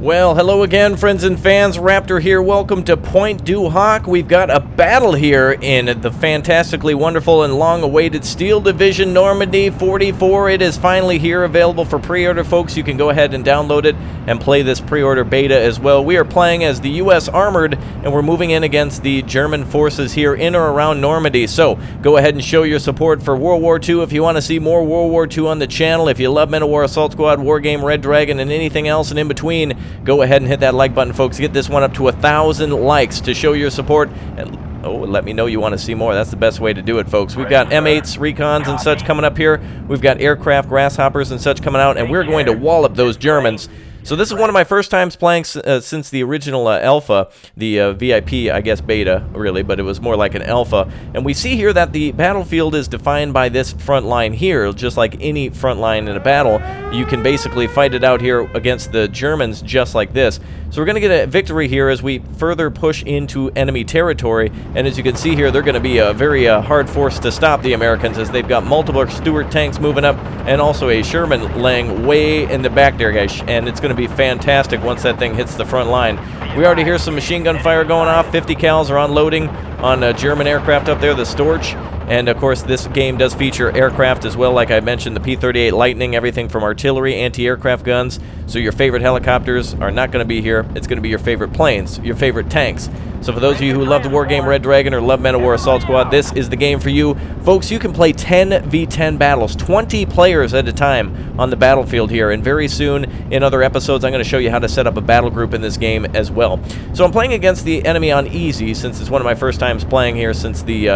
Well, hello again, friends and fans. Raptor here. Welcome to Point Du Hoc. We've got a battle here in the fantastically wonderful and long-awaited Steel Division Normandy 44. It is finally here, available for pre-order, folks. You can go ahead and download it and play this pre-order beta as well. We are playing as the U.S. Armored, and we're moving in against the German forces here in or around Normandy. So go ahead and show your support for World War II if you want to see more World War II on the channel. If you love Men of War, Assault Squad, Wargame, Red Dragon, and anything else and in between, go ahead and hit that like button, folks. Get this one up to 1,000 likes to show your support. And let me know you want to see more. That's the best way to do it, folks. We've got M8s, Recons, and such coming up here. We've got aircraft, Grasshoppers, and such coming out, and we're going to wallop those Germans. So this is one of my first times playing since the original alpha, the VIP, I guess, beta, really, but it was more like an alpha. And we see here that the battlefield is defined by this front line here. Just like any front line in a battle, you can basically fight it out here against the Germans just like this. So we're going to get a victory here as we further push into enemy territory. And as you can see here, they're going to be a very hard force to stop the Americans, as they've got multiple Stuart tanks moving up and also a Sherman laying way in the back there, guys. And it's going to be fantastic once that thing hits the front line. We already hear some machine gun fire going off. 50 cals are unloading on German aircraft up there, the Storch. And of course, this game does feature aircraft as well, like I mentioned, the P-38 Lightning, everything from artillery, anti-aircraft guns. So your favorite helicopters are not going to be here. It's going to be your favorite planes, your favorite tanks. So for those of you who love the Wargame Red Dragon or love Men of War Assault Squad, this is the game for you. Folks, you can play 10v10 battles, 20 players at a time on the battlefield here. And very soon, in other episodes, I'm going to show you how to set up a battle group in this game as well. So I'm playing against the enemy on easy, since it's one of my first times playing here since the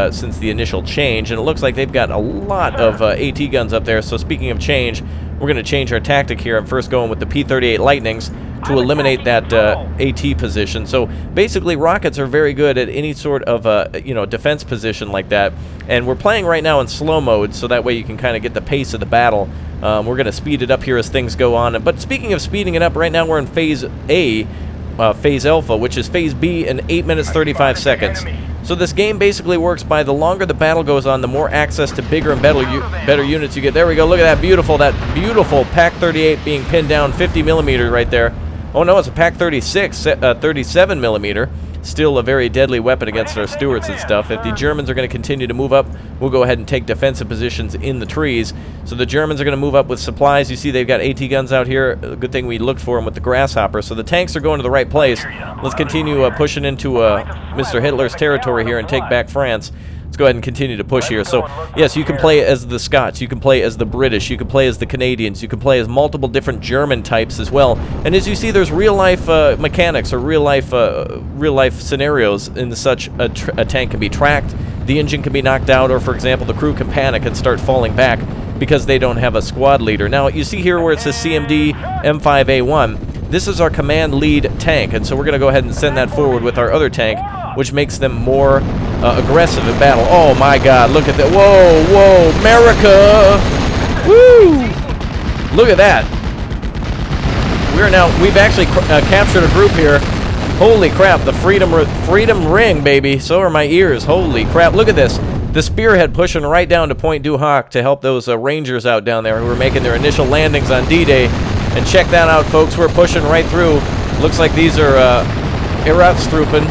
initial change. And it looks like they've got a lot of AT guns up there. So speaking of change, we're going to change our tactic here. I'm first going with the P-38 Lightnings to eliminate that AT position. So basically, rockets are very good at any sort of defense position like that. And we're playing right now in slow mode, so that way you can kind of get the pace of the battle. We're going to speed it up here as things go on. But speaking of speeding it up, right now we're in Phase A, Phase Alpha, which is Phase B in 8 minutes 35 seconds. So this game basically works by the longer the battle goes on, the more access to bigger and better units you get. There we go. Look at that beautiful PaK-38 being pinned down, 50 millimeter right there. Oh no, it's a PaK-36, 37 millimeter. Still a very deadly weapon against our Stuarts and stuff. If the Germans are going to continue to move up, we'll go ahead and take defensive positions in the trees. So the Germans are going to move up with supplies. You see they've got AT guns out here. A good thing we looked for them with the Grasshopper. So the tanks are going to the right place. Let's continue pushing into Mr. Hitler's territory here and take back France. Let's go ahead and continue to push here. So, yes, you can play as the Scots, you can play as the British, you can play as the Canadians, you can play as multiple different German types as well. And as you see, there's real-life mechanics or real-life scenarios in such a tank can be tracked, the engine can be knocked out, or, for example, the crew can panic and start falling back because they don't have a squad leader. Now, you see here where it says CMD M5A1, this is our command lead tank, and so we're going to go ahead and send that forward with our other tank, which makes them more aggressive in battle. Oh my God, look at that. Whoa, whoa, America! Woo! Look at that. We've actually captured a group here. Holy crap, the freedom ring, baby. So are my ears. Holy crap, look at this. The Spearhead pushing right down to Point Du Hoc to help those Rangers out down there who are making their initial landings on D-Day. And check that out, folks. We're pushing right through. Looks like these are Eratstruppen.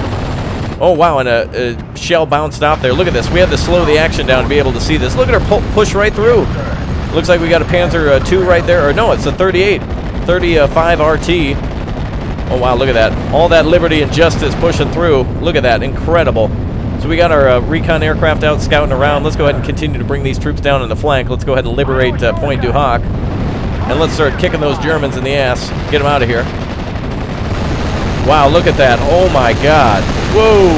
Oh, wow, and a shell bounced off there. Look at this. We had to slow the action down to be able to see this. Look at her push right through. Looks like we got a Panzer II right there. Or no, it's a 35 RT. Oh, wow, look at that. All that liberty and justice pushing through. Look at that. Incredible. So we got our recon aircraft out scouting around. Let's go ahead and continue to bring these troops down in the flank. Let's go ahead and liberate Point Du Hoc. And let's start kicking those Germans in the ass. Get them out of here. Wow, look at that. Oh, my God. Whoa!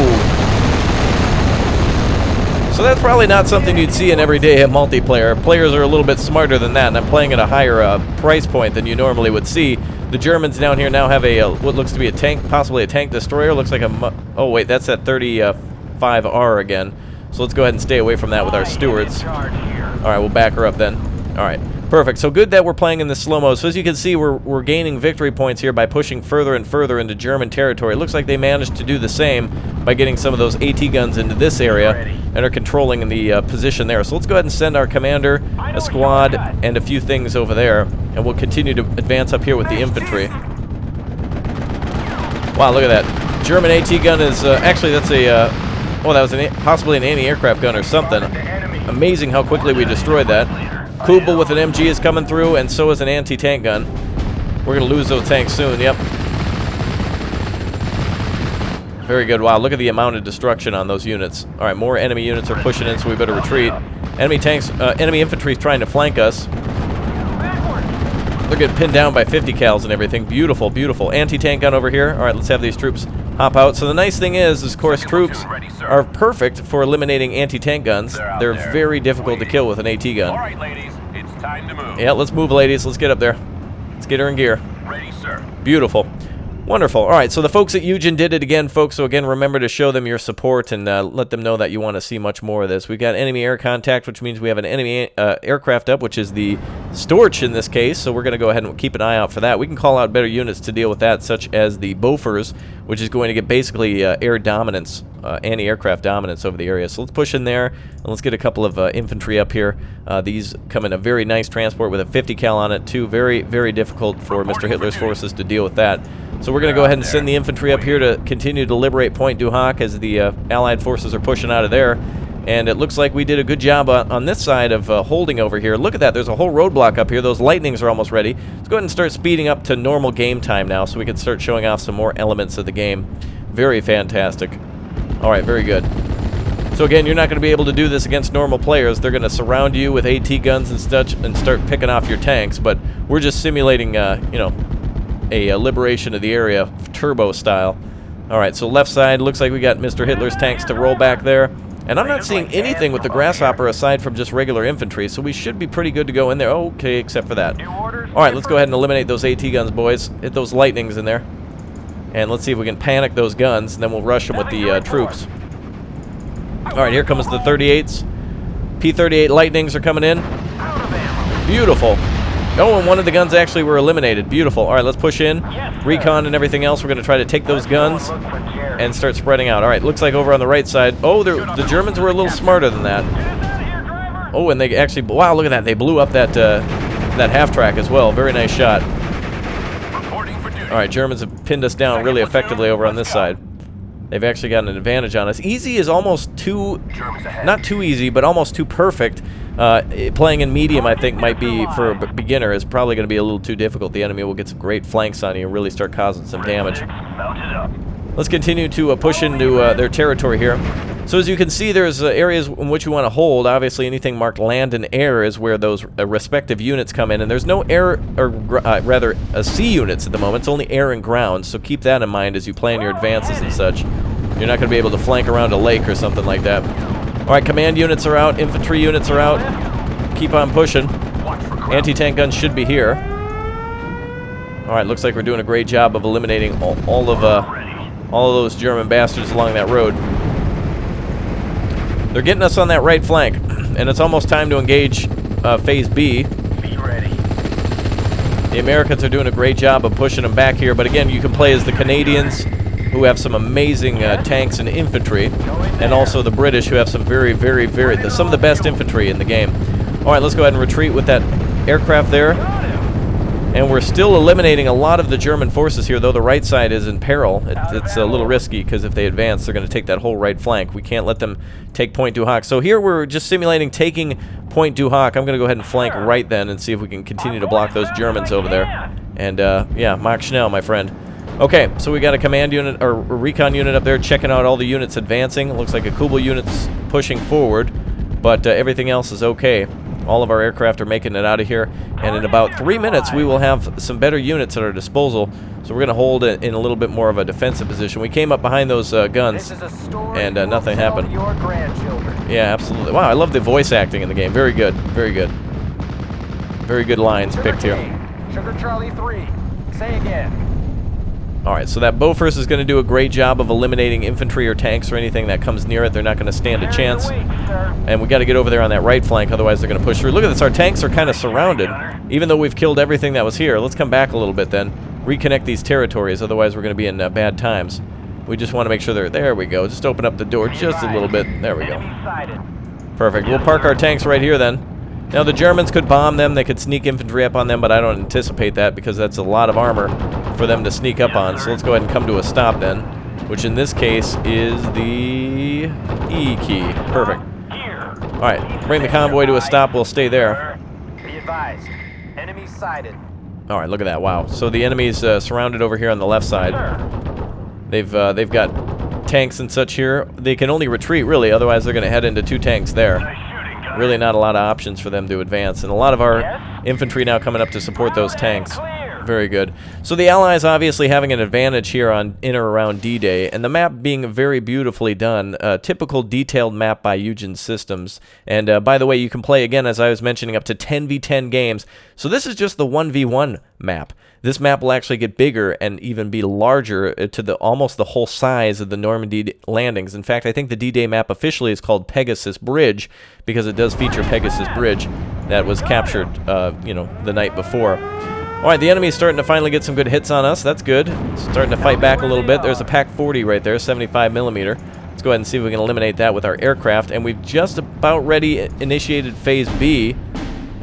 So that's probably not something you'd see in everyday multiplayer. Players are a little bit smarter than that, and I'm playing at a higher price point than you normally would see. The Germans down here now have a what looks to be a tank, possibly a tank destroyer. Looks like a... Oh, wait, that's that 35R again. So let's go ahead and stay away from that with our Stuarts. All right, we'll back her up then. All right. Perfect. So good that we're playing in the slow-mo. So as you can see, we're gaining victory points here by pushing further and further into German territory. It looks like they managed to do the same by getting some of those AT guns into this area and are controlling the position there. So let's go ahead and send our commander, a squad, and a few things over there, and we'll continue to advance up here with the infantry. Wow, look at that. German AT gun is, actually that's a, oh, that was possibly an anti-aircraft gun or something. Amazing how quickly we destroyed that. Kubel with an MG is coming through, and so is an anti-tank gun. We're going to lose those tanks soon, yep. Very good. Wow, look at the amount of destruction on those units. All right, more enemy units are pushing in, so we better retreat. Enemy tanks, enemy infantry is trying to flank us. They're getting pinned down by 50 cals and everything. Beautiful, beautiful. Anti-tank gun over here. All right, let's have these troops hop out. So the nice thing is of course, troops are perfect for eliminating anti-tank guns. They're very difficult to kill with an AT gun. All right, ladies, it's time to move. Yeah, let's move, ladies. Let's get up there. Let's get her in gear. Ready, sir. Beautiful. Wonderful. All right, so the folks at Eugen did it again, folks. So again, remember to show them your support and let them know that you want to see much more of this. We've got enemy air contact, which means we have an enemy aircraft up, which is the Storch in this case. So we're going to go ahead and keep an eye out for that. We can call out better units to deal with that, such as the Bofors, which is going to get basically air dominance, anti-aircraft dominance over the area. So let's push in there, and let's get a couple of infantry up here. These come in a very nice transport with a 50 cal on it, too. Very, very difficult for Mr. Hitler's forces to deal with that. So we're going to go ahead and send the infantry up here to continue to liberate Pointe du Hoc as the Allied forces are pushing out of there. And it looks like we did a good job on this side of holding over here. Look at that. There's a whole roadblock up here. Those lightnings are almost ready. Let's go ahead and start speeding up to normal game time now so we can start showing off some more elements of the game. Very fantastic. All right, very good. So again, you're not going to be able to do this against normal players. They're going to surround you with AT guns and such and start picking off your tanks. But we're just simulating, you know, a liberation of the area, turbo style. All right, so left side, looks like we got Mr. Hitler's tanks to roll back there. And I'm not seeing anything with the Grasshopper aside from just regular infantry, so we should be pretty good to go in there. Okay, except for that. All right, let's go ahead and eliminate those AT guns, boys. Hit those lightnings in there. And let's see if we can panic those guns, and then we'll rush them with the troops. All right, here comes the 38s. P-38 lightnings are coming in. Beautiful. Oh, and one of the guns actually were eliminated. Beautiful. All right, let's push in. Recon and everything else. We're going to try to take those guns and start spreading out. All right, looks like over on the right side. Oh, the Germans were a little smarter than that. Oh, and they actually, wow, look at that. They blew up that that half-track as well. Very nice shot. All right, Germans have pinned us down really effectively over on this side. They've actually got an advantage on us. Easy is almost too, not too easy, but almost too perfect. Playing in medium, I think, might be, for a beginner, is probably going to be a little too difficult. The enemy will get some great flanks on you and really start causing some damage. Let's continue to push into their territory here. So as you can see, there's areas in which you want to hold. Obviously, anything marked land and air is where those respective units come in. And there's no air, or rather, sea units at the moment. It's only air and ground. So keep that in mind as you plan your advances and such. You're not going to be able to flank around a lake or something like that. All right, command units are out. Infantry units are out. Keep on pushing. Anti-tank guns should be here. All right, looks like we're doing a great job of eliminating all of those German bastards along that road. They're getting us on that right flank, and it's almost time to engage Phase B. Be ready. The Americans are doing a great job of pushing them back here, but again, you can play as the Canadians, who have some amazing tanks and infantry, and also the British, who have some some of the best infantry in the game. All right, let's go ahead and retreat with that aircraft there. And we're still eliminating a lot of the German forces here, though the right side is in peril. It's a little risky, because if they advance, they're going to take that whole right flank. We can't let them take Pointe du Hoc. So here we're just simulating taking Pointe du Hoc. I'm going to go ahead and flank right then and see if we can continue to block those Germans over there. And, yeah, Mach Schnell, my friend. Okay, so we got a command unit, or a recon unit up there checking out all the units advancing. It looks like a Kubel unit's pushing forward, but everything else is okay. All of our aircraft are making it out of here, and in about 3 minutes we will have some better units at our disposal. So we're going to hold it in a little bit more of a defensive position. We came up behind those guns, and nothing happened. Yeah, absolutely. Wow, I love the voice acting in the game. Very good, very good. Very good lines picked here. Sugar Charlie 3. Say again. All right, so that Bofors is going to do a great job of eliminating infantry or tanks or anything that comes near it. They're not going to stand a chance. And we got to get over there on that right flank, otherwise they're going to push through. Look at this, our tanks are kind of surrounded, even though we've killed everything that was here. Let's come back a little bit then, reconnect these territories, otherwise we're going to be in bad times. We just want to make sure they're, there we go, just open up the door just a little bit. There we go. Perfect, we'll park our tanks right here then. Now the Germans could bomb them, they could sneak infantry up on them, but I don't anticipate that because that's a lot of armor. for them to sneak up on. So let's go ahead and come to a stop then, which in this case is the E key. Perfect. All right, bring the convoy to a stop. We'll stay there. Be advised. Enemy sighted. All right, look at that. Wow. So the enemy's surrounded over here on the left side. They've got tanks and such here. They can only retreat, really, otherwise they're going to head into 2 tanks there. Really not a lot of options for them to advance. And a lot of our infantry now coming up to support those tanks. Very good. So the Allies obviously having an advantage here on in or around D-Day, and the map being very beautifully done. A typical detailed map by Eugen Systems. And by the way, you can play, again, as I was mentioning, up to 10v10 games. So this is just the 1v1 map. This map will actually get bigger and even be larger to almost the whole size of the Normandy landings. In fact, I think the D-Day map officially is called Pegasus Bridge, because it does feature Pegasus Bridge that was captured, you know, the night before. All right, the enemy is starting to finally get some good hits on us. That's good. Starting to fight back a little bit. There's a PAC-40 right there, 75mm. Let's go ahead and see if we can eliminate that with our aircraft. And we've just about ready initiated Phase B.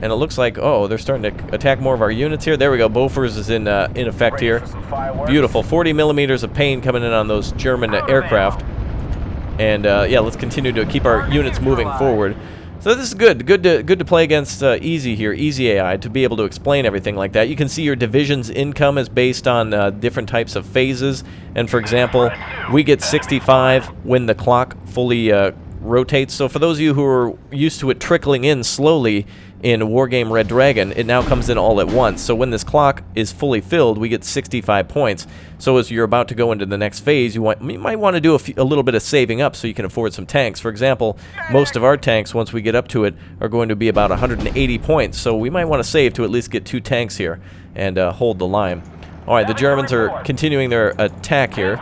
And it looks like, oh, they're starting to attack more of our units here. There we go. Bofors is in effect here. Beautiful. 40mm of pain coming in on those German aircraft. And yeah, let's continue to keep our units moving forward. So this is good. Good to play against Easy here, Easy AI, to be able to explain everything like that. You can see your division's income is based on different types of phases. And for example, we get 65 when the clock fully rotates. So for those of you who are used to it trickling in slowly in Wargame Red Dragon, it now comes in all at once. So when this clock is fully filled, we get 65 points. So as you're about to go into the next phase, you might want to do a little bit of saving up so you can afford some tanks. For example, most of our tanks, once we get up to it, are going to be about 180 points. So we might want to save to at least get 2 tanks here and hold the line. All right, the Germans are continuing their attack here.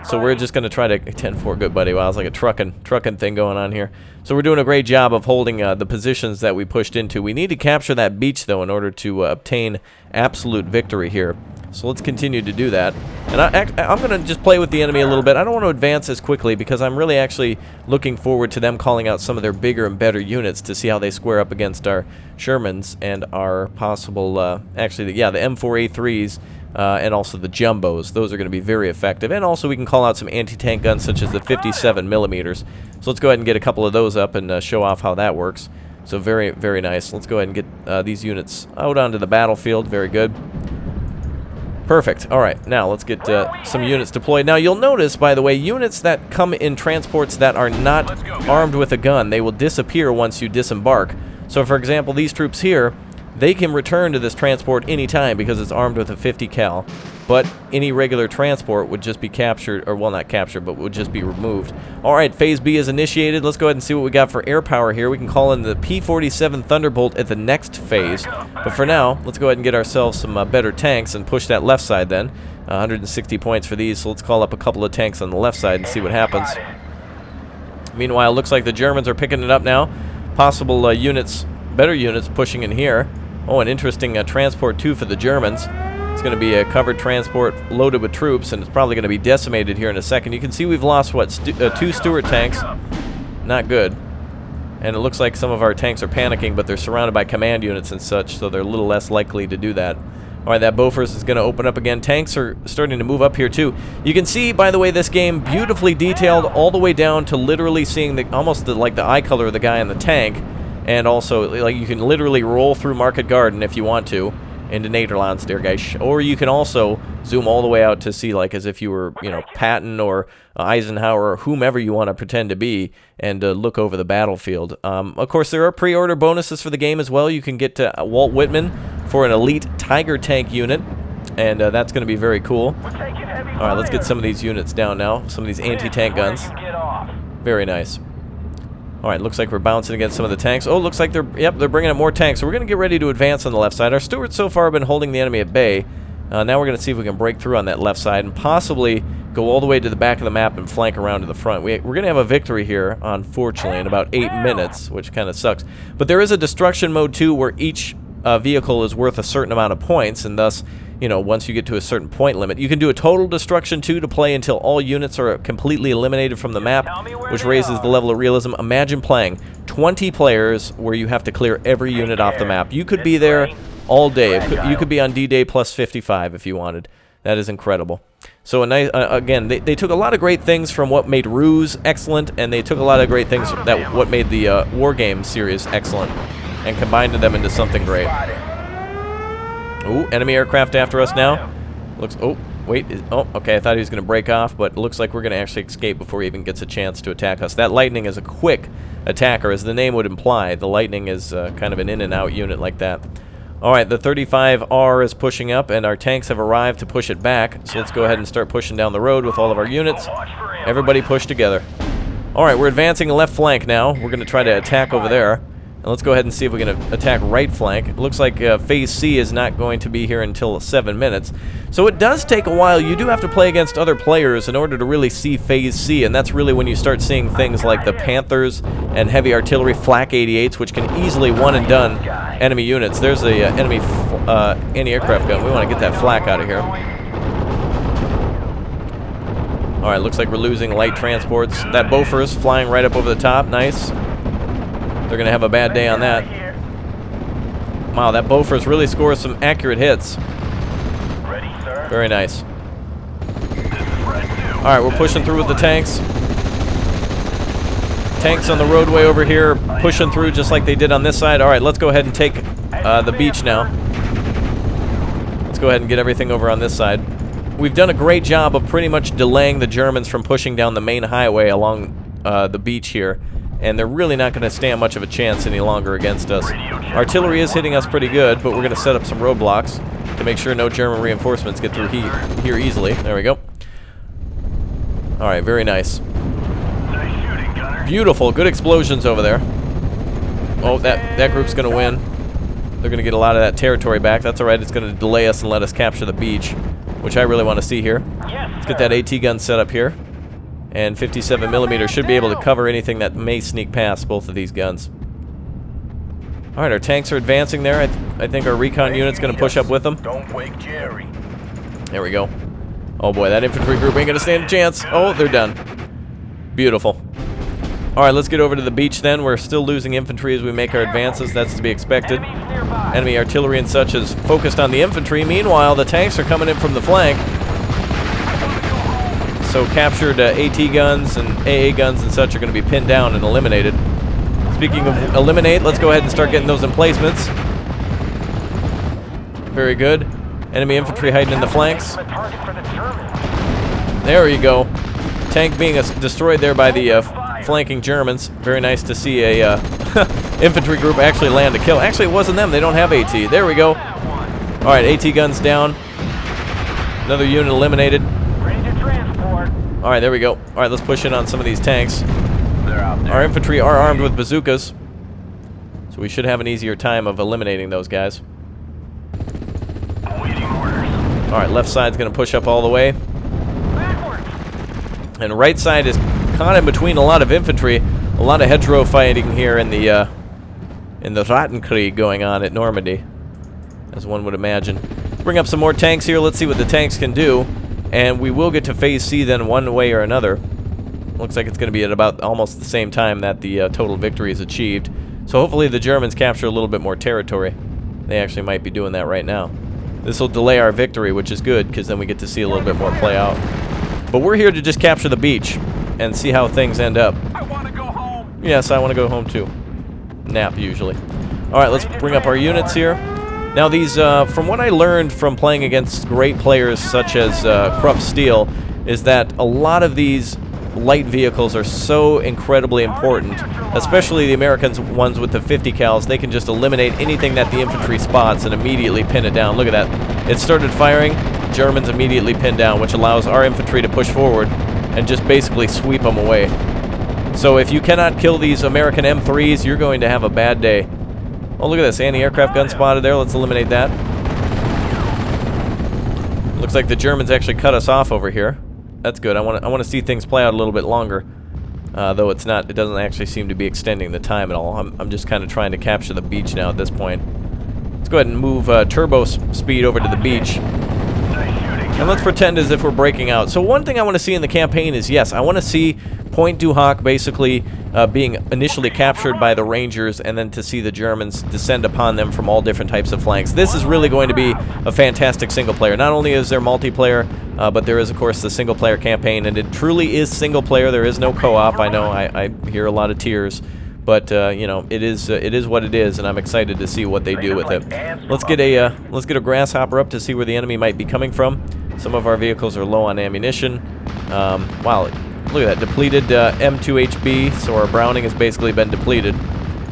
So we're just going to try to 10-4, good buddy. Wow, it's like a trucking thing going on here. So we're doing a great job of holding the positions that we pushed into. We need to capture that beach, though, in order to obtain absolute victory here. So let's continue to do that. And I'm going to just play with the enemy a little bit. I don't want to advance as quickly because I'm really actually looking forward to them calling out some of their bigger and better units to see how they square up against our Shermans and our possible, actually, yeah, the M4A3s. And also the jumbos. Those are going to be very effective. And also we can call out some anti-tank guns such as the 57mm. So let's go ahead and get a couple of those up and show off how that works. So very, very nice. Let's go ahead and get these units out onto the battlefield. Very good. Perfect. All right, now let's get some units deployed. Now you'll notice, by the way, units that come in transports that are not armed with a gun, they will disappear once you disembark. So for example, these troops here, they can return to this transport anytime because it's armed with a 50 cal, but any regular transport would just be captured, or well, not captured, but would just be removed. All right, Phase B is initiated. Let's go ahead and see what we got for air power here. We can call in the P-47 Thunderbolt at the next phase, but for now, let's go ahead and get ourselves some better tanks and push that left side then. 160 points for these, so let's call up a couple of tanks on the left side and see what happens. Meanwhile, looks like the Germans are picking it up now. Possible units, better units pushing in here. Oh, an interesting transport, too, for the Germans. It's going to be a covered transport loaded with troops, and it's probably going to be decimated here in a second. You can see we've lost, what, 2 Stuart tanks. Not good. And it looks like some of our tanks are panicking, but they're surrounded by command units and such, so they're a little less likely to do that. All right, that Bofors is going to open up again. Tanks are starting to move up here, too. You can see, by the way, this game beautifully detailed all the way down to literally seeing like the eye color of the guy in the tank. And also, like, you can literally roll through Market Garden if you want to into Nederlands, dear guys. Or you can also zoom all the way out to see, like, as if you were, you know, Patton or Eisenhower or whomever you want to pretend to be, and look over the battlefield. Of course, there are pre-order bonuses for the game as well. You can get to Walt Whitman for an elite Tiger tank unit, and that's going to be very cool. All right, let's get some of these units down now. Some of these anti-tank guns. Very nice. All right, looks like we're bouncing against some of the tanks. Oh, looks like they're bringing up more tanks. So we're going to get ready to advance on the left side. Our Stuarts so far have been holding the enemy at bay. Now we're going to see if we can break through on that left side and possibly go all the way to the back of the map and flank around to the front. We're going to have a victory here, unfortunately, in about 8 minutes, which kind of sucks. But there is a destruction mode, too, where each vehicle is worth a certain amount of points, and thus, you know, once you get to a certain point limit. You can do a total destruction, too, to play until all units are completely eliminated from the map, which raises the level of realism. Imagine playing 20 players where you have to clear every unit off the map. You could be there all day. You could be on D-Day plus 55 if you wanted. That is incredible. So a nice, again, they took a lot of great things from what made Ruse excellent, and they took a lot of great things that what made the War Game series excellent, and combined them into something great. Ooh, enemy aircraft after us now. Looks, oh, wait, oh, okay, I thought he was going to break off, but it looks like we're going to actually escape before he even gets a chance to attack us. That Lightning is a quick attacker, as the name would imply. The Lightning is kind of an in-and-out unit like that. Alright, the 35R is pushing up, and our tanks have arrived to push it back, so let's go ahead and start pushing down the road with all of our units. Everybody push together. Alright, we're advancing left flank now. We're going to try to attack over there. And let's go ahead and see if we can attack right flank. It looks like Phase C is not going to be here until 7 minutes. So it does take a while. You do have to play against other players in order to really see Phase C, and that's really when you start seeing things like the Panthers and heavy artillery Flak 88s, which can easily one-and-done enemy units. There's a enemy anti-aircraft gun. We want to get that Flak out of here. Alright, looks like we're losing light transports. That Bofors flying right up over the top. Nice. They're going to have a bad day on that. Wow, that Bofors really scores some accurate hits. Very nice. Alright, we're pushing through with the tanks. Tanks on the roadway over here, pushing through just like they did on this side. Alright, let's go ahead and take the beach now. Let's go ahead and get everything over on this side. We've done a great job of pretty much delaying the Germans from pushing down the main highway along the beach here. And they're really not going to stand much of a chance any longer against us. Artillery is hitting us pretty good, but we're going to set up some roadblocks to make sure no German reinforcements get through here easily. There we go. Alright, very nice. Beautiful, good explosions over there. Oh, that group's going to win. They're going to get a lot of that territory back. That's alright, it's going to delay us and let us capture the beach, which I really want to see here. Let's get that AT gun set up here. And 57mm should be able to cover anything that may sneak past both of these guns. Alright, our tanks are advancing there. I think our recon unit's going to push up with them. Don't wake Jerry. There we go. Oh boy, that infantry group ain't going to stand a chance. Oh, they're done. Beautiful. Alright, let's get over to the beach then. We're still losing infantry as we make our advances. That's to be expected. Enemy artillery and such is focused on the infantry. Meanwhile, the tanks are coming in from the flank. So captured AT guns and AA guns and such are going to be pinned down and eliminated. Speaking of eliminate, let's go ahead and start getting those emplacements. Very good. Enemy infantry hiding in the flanks. There you go. Tank being destroyed there by the flanking Germans. Very nice to see a infantry group actually land a kill. Actually, it wasn't them. They don't have AT. There we go. Alright, AT guns down. Another unit eliminated. Alright, there we go. Alright, let's push in on some of these tanks. Our infantry are armed with bazookas, so we should have an easier time of eliminating those guys. Alright, left side's going to push up all the way. And right side is caught in between a lot of infantry. A lot of hedgerow fighting here in the Rattenkrieg going on at Normandy, as one would imagine. Let's bring up some more tanks here. Let's see what the tanks can do. And we will get to Phase C then one way or another. Looks like it's going to be at about almost the same time that the total victory is achieved. So hopefully the Germans capture a little bit more territory. They actually might be doing that right now. This will delay our victory, which is good, because then we get to see a little bit more play out. But we're here to just capture the beach and see how things end up. I want to go home. Yes, I want to go home too. Nap, usually. Alright, let's bring up our units here. Now these, from what I learned from playing against great players such as Krupp Steel, is that a lot of these light vehicles are so incredibly important, especially the Americans ones with the 50 cals. They can just eliminate anything that the infantry spots and immediately pin it down. Look at that. It started firing, Germans immediately pinned down, which allows our infantry to push forward and just basically sweep them away. So if you cannot kill these American M3s, you're going to have a bad day. Oh, look at this. Anti-aircraft gun spotted there. Let's eliminate that. Looks like the Germans actually cut us off over here. That's good. I want to see things play out a little bit longer. Though it doesn't actually seem to be extending the time at all. I'm just kind of trying to capture the beach now at this point. Let's go ahead and move turbo speed over to the beach. And let's pretend as if we're breaking out. So one thing I want to see in the campaign is, yes, I want to see Point du Hoc basically being initially captured by the Rangers, and then to see the Germans descend upon them from all different types of flanks. This is really going to be a fantastic single player. Not only is there multiplayer, but there is, of course, the single player campaign, and it truly is single player. There is no co-op. I know I hear a lot of tears. But you know, it is what it is, and I'm excited to see what they do with it. Let's get a grasshopper up to see where the enemy might be coming from. Some of our vehicles are low on ammunition. Wow, look at that, depleted M2HB. So our Browning has basically been depleted.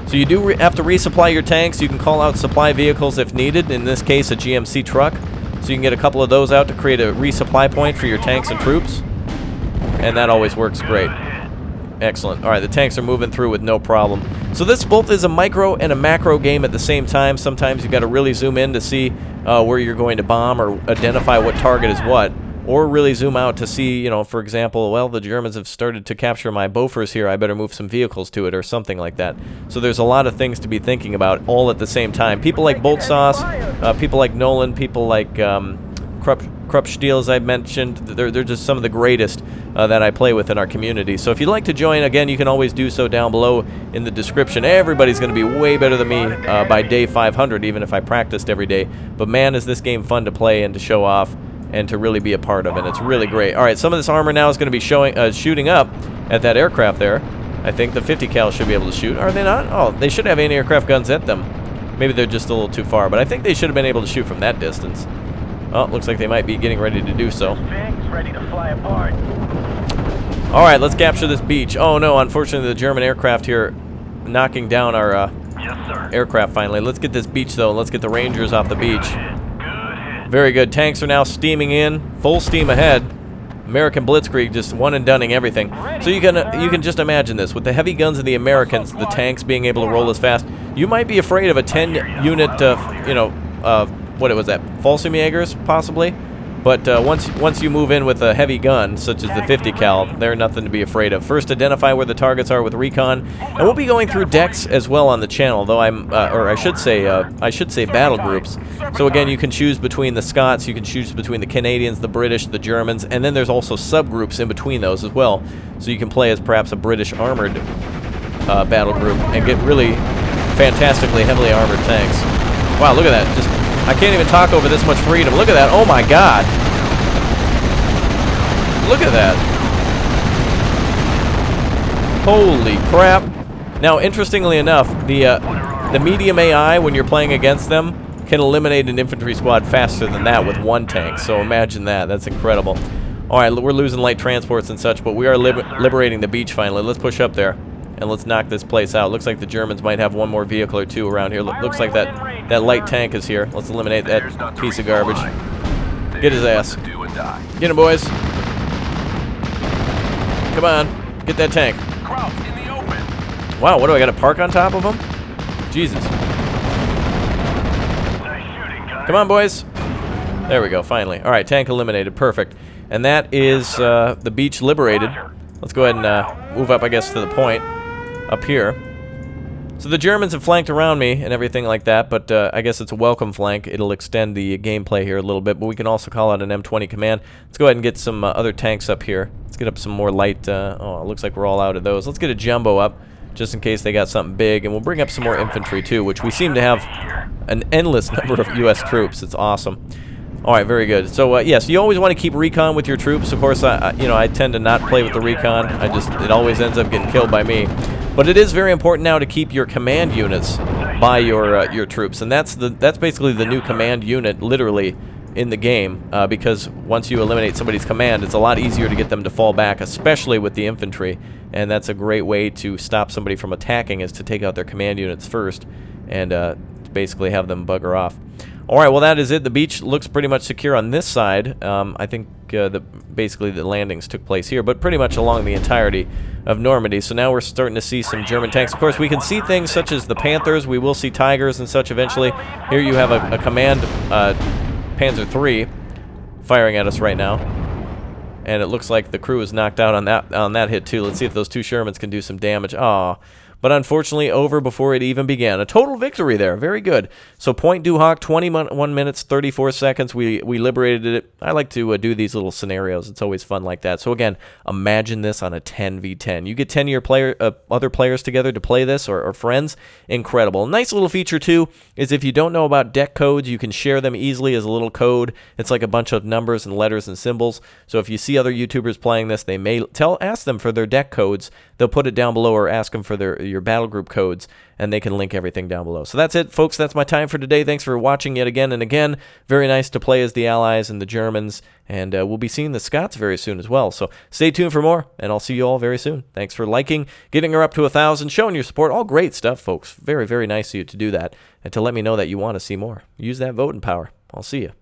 So you do have to resupply your tanks. You can call out supply vehicles if needed. In this case, a GMC truck. So you can get a couple of those out to create a resupply point for your tanks and troops, and that always works great. Excellent. All right, the tanks are moving through with no problem. So this both is a micro and a macro game at the same time. Sometimes you got to really zoom in to see where you're going to bomb or identify what target is what, or really zoom out to see, you know, for example, well, the Germans have started to capture my Bofors here. I better move some vehicles to it or something like that. So there's a lot of things to be thinking about all at the same time. People like Bolt Sauce, people like Nolan, people like Krupstiel, as I mentioned, they're just some of the greatest that I play with in our community. So if you'd like to join, again, you can always do so down below in the description. Everybody's going to be way better than me by day 500, even if I practiced every day. But man, is this game fun to play and to show off and to really be a part of, and it's really great. All right, some of this armor now is going to be shooting up at that aircraft there. I think the 50 cal should be able to shoot. Are they not? Oh, they should have anti-aircraft guns at them. Maybe they're just a little too far, but I think they should have been able to shoot from that distance. Oh, looks like they might be getting ready to do so. Ready to fly apart. All right, let's capture this beach. Oh no, unfortunately the German aircraft here knocking down our aircraft finally. Let's get this beach though. Let's get the Rangers off the beach. Very good. Tanks are now steaming in, full steam ahead. American Blitzkrieg just one and doneing everything. So you can just imagine this with the heavy guns of the Americans, the tanks being able to roll as fast. You might be afraid of a 10-unit, what was that? Falsumjägers, possibly. But once you move in with a heavy gun, such as the 50 cal, they're nothing to be afraid of. First, identify where the targets are with recon, and we'll be going through decks as well on the channel. Though I should say battle groups. So again, you can choose between the Scots, you can choose between the Canadians, the British, the Germans, and then there's also subgroups in between those as well. So you can play as perhaps a British armored battle group and get really fantastically heavily armored tanks. Wow, look at that! I can't even talk over this much freedom. Look at that. Oh my god. Look at that. Holy crap. Now, interestingly enough, the medium AI, when you're playing against them, can eliminate an infantry squad faster than that with one tank. So imagine that. That's incredible. All right, we're losing light transports and such, but we are liberating the beach finally. Let's push up there and let's knock this place out. Looks like the Germans might have one more vehicle or two around here. Looks like that light tank is here. Let's eliminate that piece of garbage. Get his ass. Get him, boys. Come on. Get that tank. Wow, what do I got to park on top of him? Jesus. Come on, boys. There we go, finally. All right, tank eliminated. Perfect. And that is the beach liberated. Let's go ahead and move up, I guess, to the point up here. So the Germans have flanked around me and everything like that, but I guess it's a welcome flank. It'll extend the gameplay here a little bit, but we can also call out an M20 command. Let's go ahead and get some other tanks up here. Let's get up some more light. Oh, it looks like we're all out of those. Let's get a jumbo up, just in case they got something big, and we'll bring up some more infantry too, which we seem to have an endless number of U.S. troops. It's awesome. All right, very good. So yes, you always want to keep recon with your troops. Of course, I tend to not play with the recon. It always ends up getting killed by me. But it is very important now to keep your command units by your troops, and that's basically the new command unit, literally, in the game. Because once you eliminate somebody's command, it's a lot easier to get them to fall back, especially with the infantry. And that's a great way to stop somebody from attacking, is to take out their command units first, and basically have them bugger off. All right, well, that is it. The beach looks pretty much secure on this side. I think basically the landings took place here, but pretty much along the entirety of Normandy. So now we're starting to see some German tanks. Of course, we can see things such as the Panthers. We will see Tigers and such eventually. Here you have a command Panzer III firing at us right now. And it looks like the crew is knocked out on that hit too. Let's see if those two Shermans can do some damage. Aw, but unfortunately over before it even began. A total victory there. Very good. So Point du Hoc, 21 minutes, 34 seconds. We liberated it. I like to do these little scenarios. It's always fun like that. So again, imagine this on a 10v10. You get 10 of your other players together to play this, or friends. Incredible. A nice little feature too is if you don't know about deck codes, you can share them easily as a little code. It's like a bunch of numbers and letters and symbols. So if you see other YouTubers playing this, they may ask them for their deck codes. They'll put it down below, or ask them for your battle group codes, and they can link everything down below. So that's it, folks. That's my time for today. Thanks for watching yet again and again. Very nice to play as the Allies and the Germans, and we'll be seeing the Scots very soon as well. So stay tuned for more, and I'll see you all very soon. Thanks for liking, getting her up to 1,000, showing your support. All great stuff, folks. Very, very nice of you to do that, and to let me know that you want to see more. Use that voting power. I'll see you.